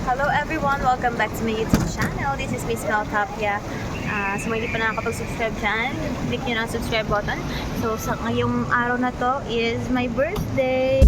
Hello everyone! Welcome back to my YouTube channel. This is Miss Mel Tapia. So hindi pa nakakapag-subscribe dyan, click nyo na ang subscribe button. So sa ngayong araw na to is my birthday!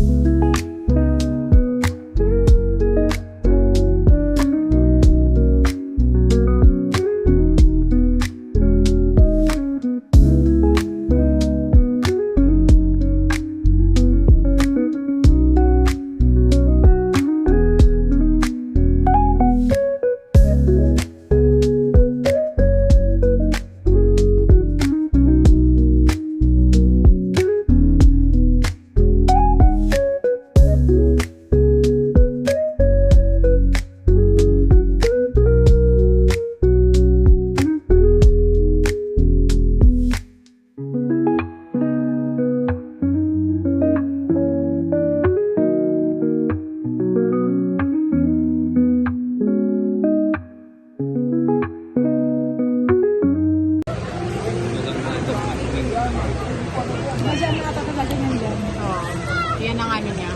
Yan ang ano niya.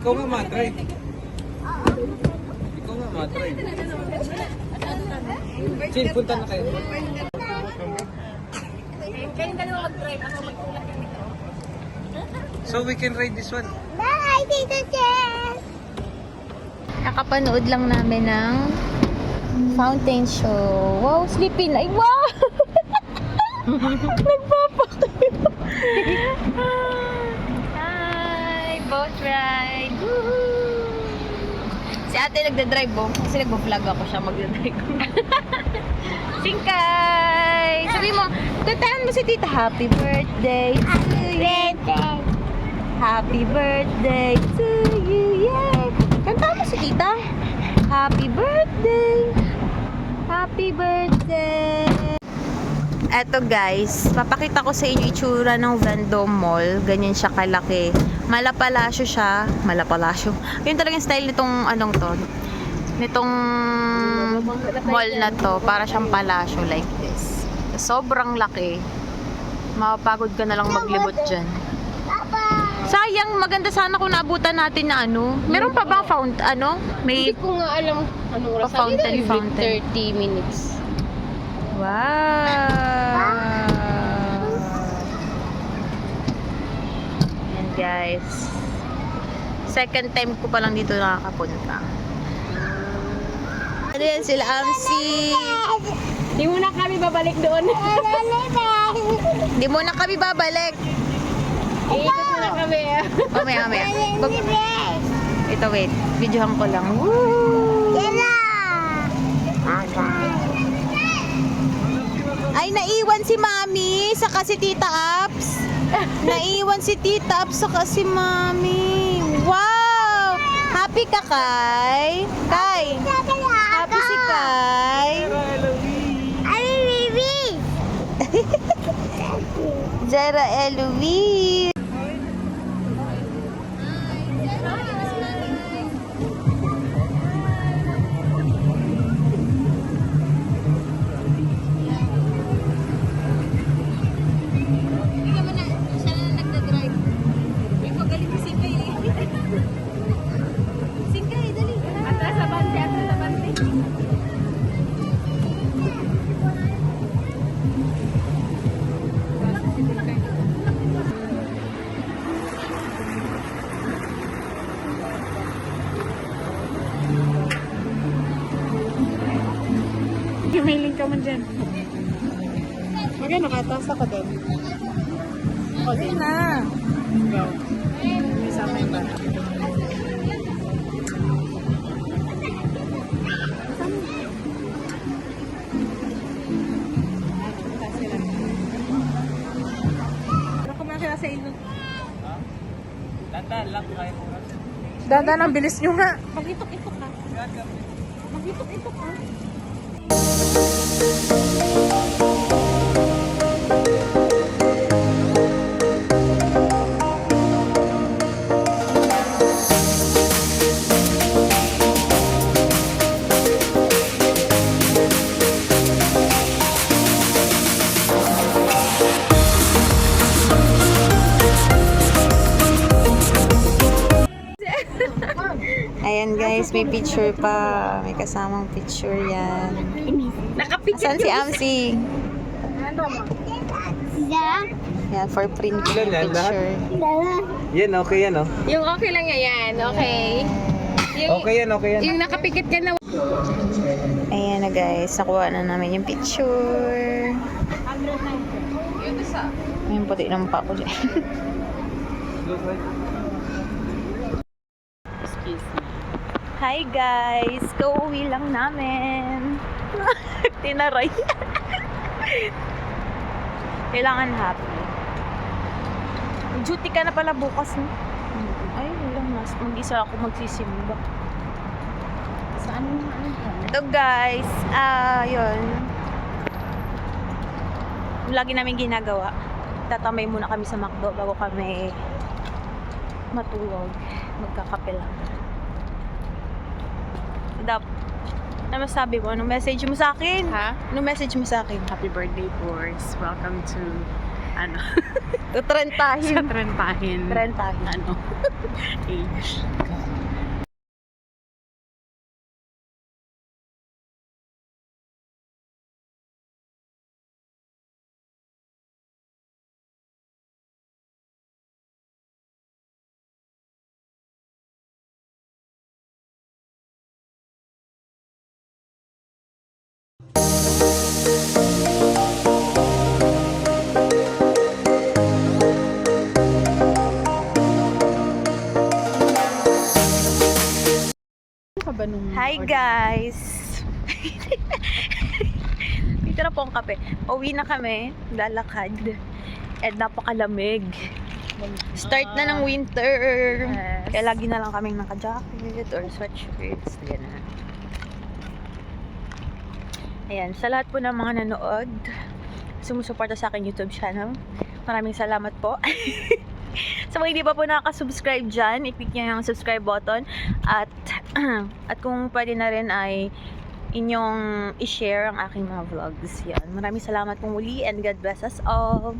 Ikaw nga matry. Ikaw nga matry. Chin, punta na kayo. Kayong dalawa mag-drive. Ako magtulak kami ito. So we can ride this one. Bye, Tito Chen! Nakapanood lang namin ng fountain show. Wow, sleepy na. Ay, wow! Nagpapakayo. Hi! Boat ride! Woohoo! Si ate nagda-drive po. Kasi nagbo-vlog ako siya magda-drive. Singkay! Sabi mo, tatahan mo si tita, happy birthday to you. Happy birthday to you, yay! Kanta mo si tita. Happy birthday! Happy birthday! Eto guys, papakita ko sa inyo itsura ng Vendome Mall. Ganyan siya kalaki. Malapalasyo siya. Malapalasyo. Yun talagang style nitong anong to. Nitong mall na to. Para siyang palasyo like this. Sobrang laki. Mapapagod ka na lang maglibot dyan. Sayang, maganda sana kung naabutan natin na ano. Meron pa bang may Hindi ko nga alam anong oras. fountain. 30 minutes. Wow! Yan guys. Second time ko pa lang dito nakakapunta. Ano yan sila, Amsi? Hindi mo na kami babalik doon. Hindi mo na kami babalik. Iikot mo na kami. Mamaya. Ito wait, videohan ko lang. Woo! Ay, naiwan si Mami saka si Tita Apps. Naiwan si Tita Apps saka si Mami. Wow! Happy ka, Kai? Kai? Happy si Kai? Jera Eloise. Sige, nakataas ako doon. Ako din. Na. Go. May sama yung bata. Baka mga sila sa ilog. Tandaan lang kayo. Dadan, ang bilis nyo nga. Magitok-itok ka. Magitok-itok ka. Ayan guys, may picture pa. May kasamang picture yan. Asan si Amsi? Yan, for print Ilan yung yan, lahat? picture. Yan, okay yan, oh. Yung okay lang yan, okay. Yung, Okay yan, okay yan. yung nakapikit ka na. Ayan na guys, nakuha na namin yung picture. Ayun, puti naman pa ako dyan. Excuse me. Hi guys! Kauwi lang namin. Tinaray. Kailangan happy. Duty ka na pala bukas, no? Ay, wala. Mag-isa ako magsisimba. Saan mo ano ka? Ito guys, yun. Lagi namin ginagawa. Tatamay muna kami sa McDo bago kami matulog. Magkakape lang. Ano masabi mo? Anong message mo sa akin? Ha? Anong message mo sa akin? Happy birthday, Boris. Welcome to, ano, Trentahin. sa Trentahin. Trentahin. Ano, age. Ano ka ba nung... Hi guys! Dito na po ang kape. Uwi na kami. Lalakad. At napakalamig. Start na ng winter. Yes. Kaya lagi na lang kaming naka-jacket or sweatshirts. Ganun. Ayan. Sa lahat po ng mga nanood, sumusuporta sa akin YouTube channel. Maraming salamat po. Sa mga hindi pa po nakaka-subscribe dyan, i-click nyo yung subscribe button. At kung pwede na rin ay inyong i-share ang aking mga vlogs. Yan. Maraming salamat po muli and God bless us all.